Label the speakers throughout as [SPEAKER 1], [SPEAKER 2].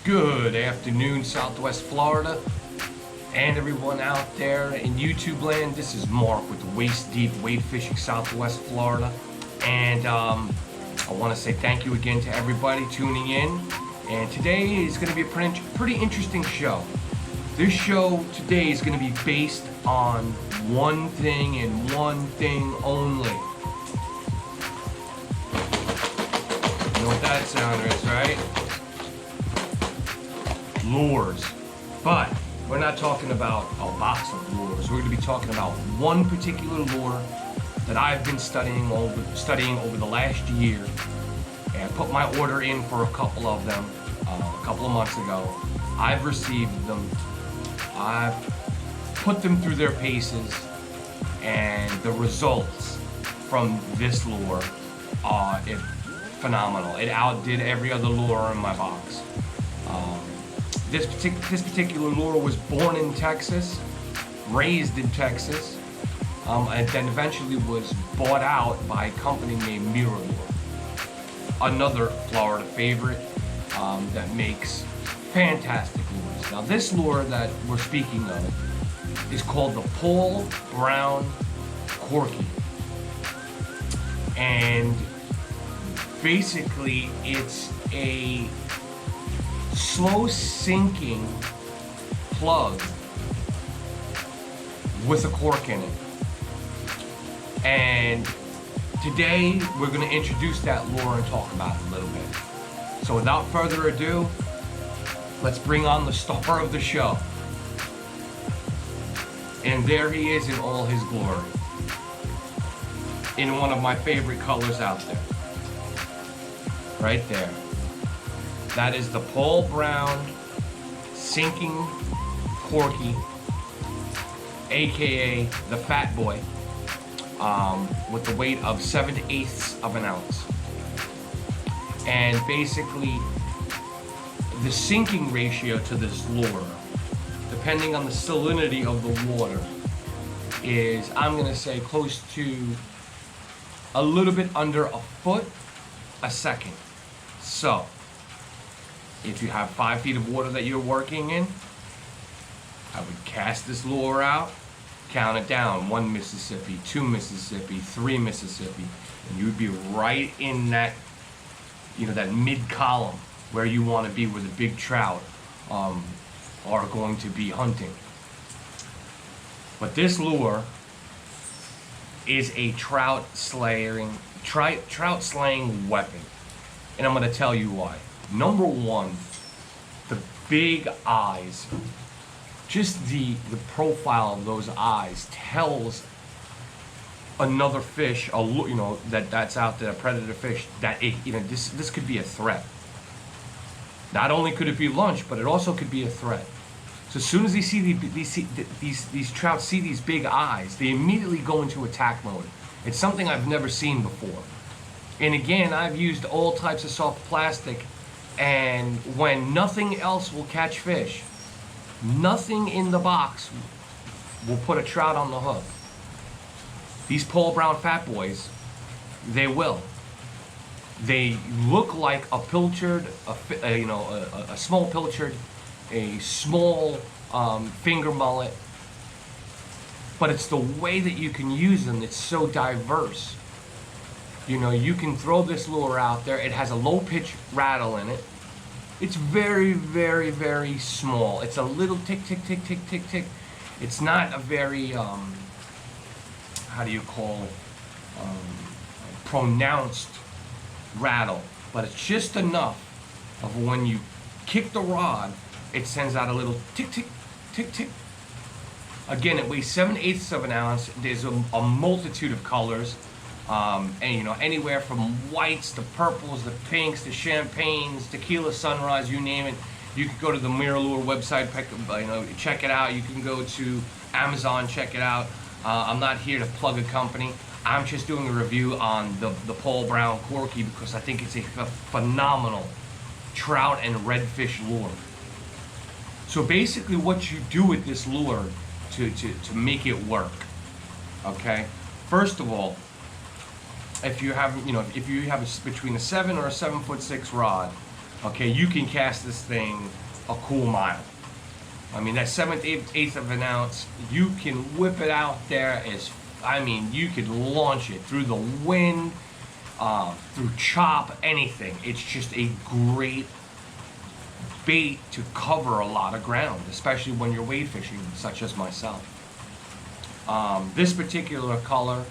[SPEAKER 1] Good afternoon, Southwest Florida, and everyone out there in YouTube land. This is Mark with Waist Deep Wade Fishing Southwest Florida, and I want to say thank you again to everybody tuning in. And today is going to be a pretty interesting show. This show today is going to be based on one thing and one thing only. You know what that sound is, right? Lures. But we're not talking about a box of lures. We're going to be talking about one particular lure that I've been studying over the last year, and I put my order in for a couple of them a couple of months ago. I've received them. I've put them through their paces, and the results from this lure are phenomenal. It outdid every other lure in my box. This particular lure was born in Texas, raised in Texas, and then eventually was bought out by a company named Mirror Lure, another Florida favorite that makes fantastic lures. Now, this lure that we're speaking of is called the Paul Brown Corky, and basically it's a slow sinking plug with a cork in it. And today we're going to introduce that lure and talk about it a little bit. So without further ado, let's bring on the star of the show. And there he is in all his glory, in one of my favorite colors out there. Right there. That is the Paul Brown Sinking Corky, aka the Fatboy, with the weight of 7/8 of an ounce. And basically, the sinking ratio to this lure, depending on the salinity of the water, is, I'm going to say, close to a little bit under a foot a second. So, if you have 5 feet of water that you're working in, I would cast this lure out, count it down, 1 Mississippi, 2 Mississippi, 3 Mississippi, and you'd be right in that, that mid column where you want to be, where the big trout are going to be hunting. But this lure is a trout slaying weapon, and I'm going to tell you why. Number one, the big eyes, just the profile of those eyes tells another fish, that's out there, a predator fish, that this could be a threat. Not only could it be lunch, but it also could be a threat. So as soon as they see these trout see these big eyes, they immediately go into attack mode. It's something I've never seen before. And again, I've used all types of soft plastic. And when nothing else will catch fish, nothing in the box will put a trout on the hook. These Paul Brown Fat Boys, they will. They look like a pilchard, a small pilchard, a small finger mullet, but it's the way that you can use them that's so diverse. You can throw this lure out there. It has a low pitch rattle in it. It's very, very, very small. It's a little tick, tick, tick, tick, tick, tick. It's not a very, pronounced rattle, but it's just enough of when you kick the rod, it sends out a little tick, tick, tick, tick. Again, it weighs 7/8 of an ounce. There's a multitude of colors. And anywhere from whites to purples to pinks to champagnes, tequila sunrise, you name it. You can go to the Mirror Lure website, check it out. You can go to Amazon, check it out. I'm not here to plug a company. I'm just doing a review on the Paul Brown Corky because I think it's a phenomenal trout and redfish lure. So basically, what you do with this lure to make it work, okay? First of all, if you have between a 7 or a 7'6" rod, okay, you can cast this thing a cool mile. I mean, that 1/7 of an ounce, you can whip it out there you could launch it through the wind, through chop, anything. It's just a great bait to cover a lot of ground, especially when you're wade fishing, such as myself. This particular color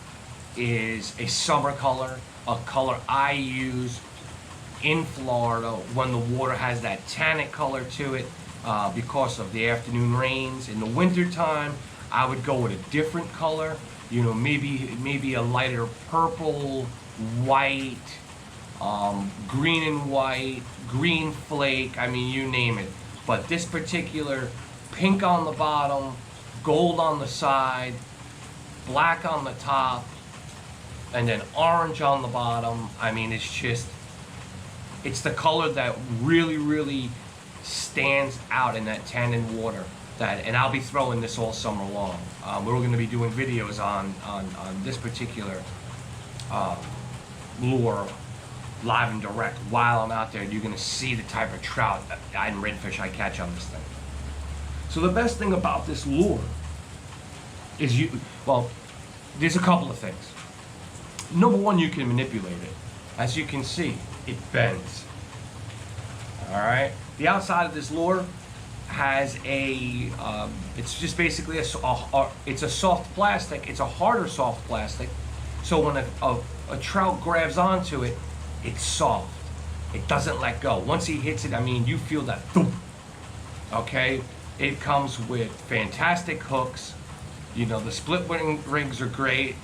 [SPEAKER 1] is a summer color, a color I use in Florida when the water has that tannic color to it, because of the afternoon rains. In the wintertime, I would go with a different color, maybe a lighter purple, white, green and white, green flake, I mean, you name it. But this particular pink on the bottom, gold on the side, black on the top, and then orange on the bottom. I mean, it's the color that really, really stands out in that tannin water. And I'll be throwing this all summer long. We're going to be doing videos on this particular lure live and direct while I'm out there. You're going to see the type of trout and redfish I catch on this thing. So the best thing about this lure is there's a couple of things. Number one, you can manipulate it. As you can see, it bends. All right. The outside of this lure has it's just basically it's a soft plastic. It's a harder soft plastic. So when a trout grabs onto it, it's soft. It doesn't let go. Once he hits it, I mean, you feel that thump. Okay. It comes with fantastic hooks. The split rings are great.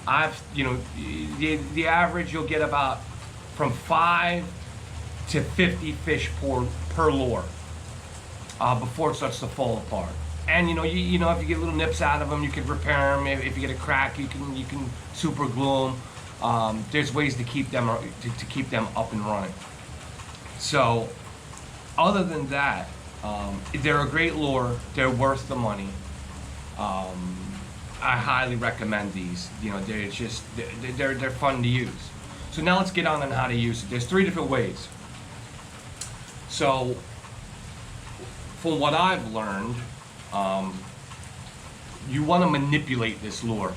[SPEAKER 1] The average you'll get about from 5 to 50 fish per lure before it starts to fall apart. And if you get little nips out of them, you can repair them. If you get a crack, you can super glue them. There's ways to keep them up and running. So, other than that, they're a great lure. They're worth the money. I highly recommend these. They're fun to use. So now let's get on how to use it. There's 3 different ways. So, from what I've learned, you want to manipulate this lure,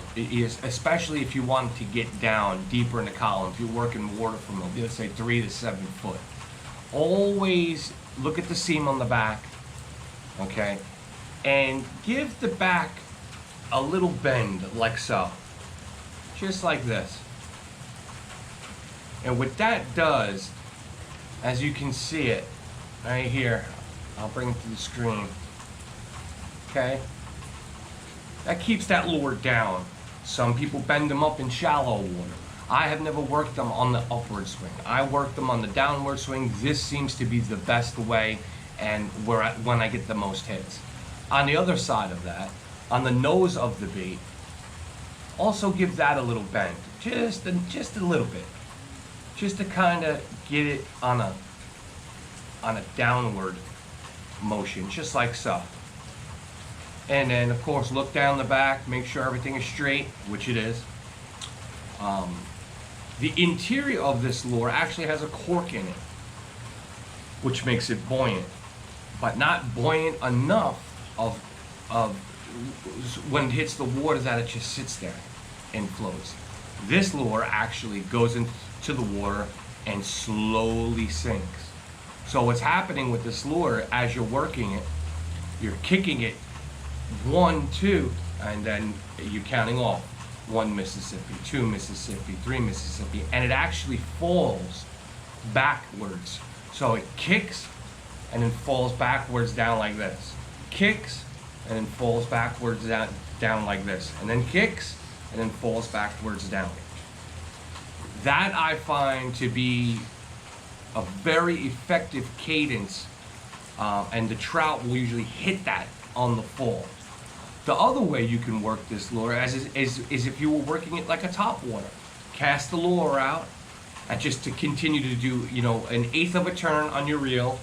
[SPEAKER 1] especially if you want to get down deeper in the column. If you're working water from, let's say, 3 to 7 foot. Always look at the seam on the back, okay? And give the back a little bend like so. Just like this. And what that does, as you can see it right here, I'll bring it to the screen. Okay? That keeps that lure down. Some people bend them up in shallow water. I have never worked them on the upward swing. I work them on the downward swing. This seems to be the best way and when I get the most hits. On the other side of that, on the nose of the bait, also give that a little bend. Just a little bit. Just to kind of get it on a downward motion, just like so. And then, of course, look down the back, make sure everything is straight, which it is. The interior of this lure actually has a cork in it, which makes it buoyant, but not buoyant enough of when it hits the water that it just sits there and floats. This lure actually goes into the water and slowly sinks. So what's happening with this lure, as you're working it, you're kicking it 1, 2, and then you're counting off 1 Mississippi, 2 Mississippi, 3 Mississippi, and it actually falls backwards. So it kicks and then falls backwards down like this. Kicks and then falls backwards down like this. And then kicks and then falls backwards down. That I find to be a very effective cadence, and the trout will usually hit that on the fall. The other way you can work this lure is if you were working it like a topwater. Cast the lure out, and just to continue to do, 1/8 of a turn on your reel,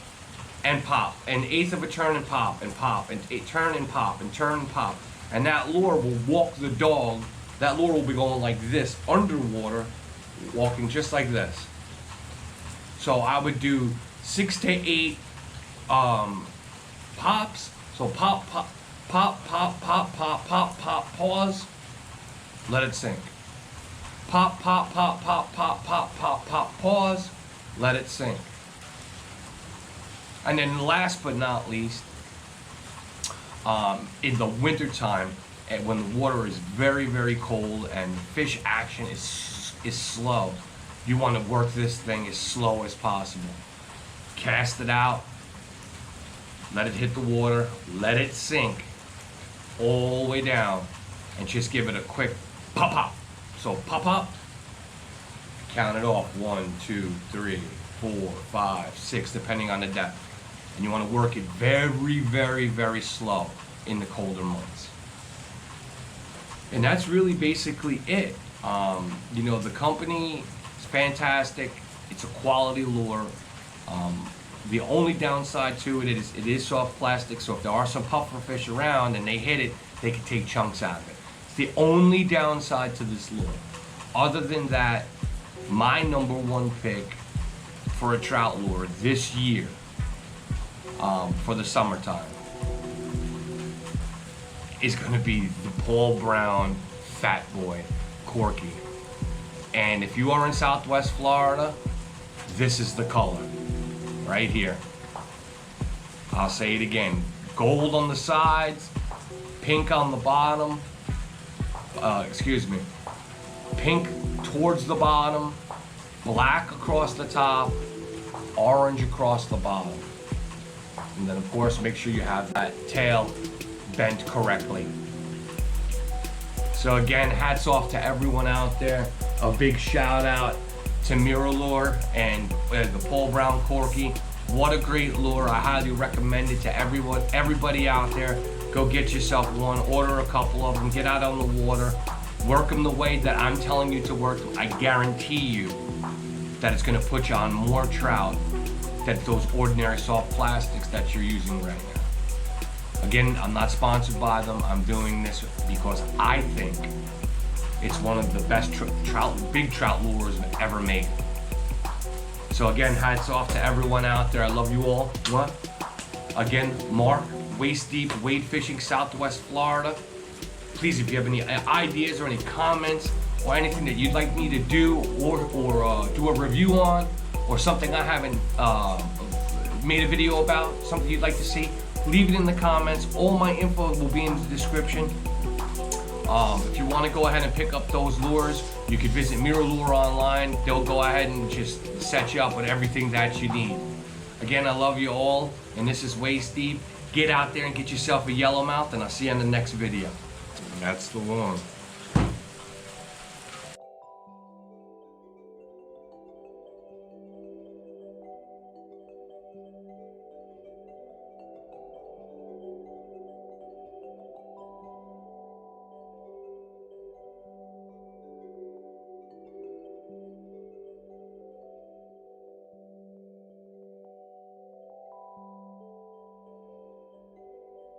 [SPEAKER 1] and pop, 1/8 of a turn and pop, and pop, and turn and pop, and turn and pop. And that lure will walk the dog. That lure will be going like this, underwater, walking just like this. So I would do 6 to 8 pops. So pop, pop, pop, pop, pop, pop, pop, pop, pause, let it sink. Pop, pop, pop, pop, pop, pop, pop, pop, pause, let it sink. And then last but not least, in the winter time, and when the water is very, very cold and fish action is slow, you want to work this thing as slow as possible. Cast it out, let it hit the water, let it sink all the way down, and just give it a quick pop pop. So pop pop, count it off, 1, 2, 3, 4, 5, 6, depending on the depth. And you want to work it very, very, very slow in the colder months. And that's really basically it. You know, the company is fantastic. It's a quality lure. The only downside to it is soft plastic, so if there are some puffer fish around and they hit it, they can take chunks out of it. It's the only downside to this lure. Other than that, my #1 pick for a trout lure this year, for the summertime, is going to be the Paul Brown Fatboy Corky. And if you are in Southwest Florida, this is the color right here. I'll say it again: gold on the sides, pink on the bottom, pink towards the bottom, black across the top, orange across the bottom. And then of course make sure you have that tail bent correctly. So again, hats off to everyone out there. A big shout out to Mirror and the Paul Brown Corky. What a great lure. I highly recommend it to everybody out there. Go get yourself one, order a couple of them, get out on the water, work them the way that I'm telling you to work them. I guarantee you that it's gonna put you on more trout than those ordinary soft plastics that you're using right now. Again, I'm not sponsored by them. I'm doing this because I think it's one of the best big trout lures ever made. So again, hats off to everyone out there. I love you all. What? Again, Mark, Waist Deep, Wade Fishing, Southwest Florida. Please, if you have any ideas or any comments or anything that you'd like me to do or do a review on, or something I haven't made a video about, something you'd like to see, leave it in the comments. All my info will be in the description. If you want to go ahead and pick up those lures, you can visit Mirror Lure online. They'll go ahead and just set you up with everything that you need. Again, I love you all, and this is Waist Deep. Get out there and get yourself a yellowmouth, and I'll see you on the next video. And that's the one.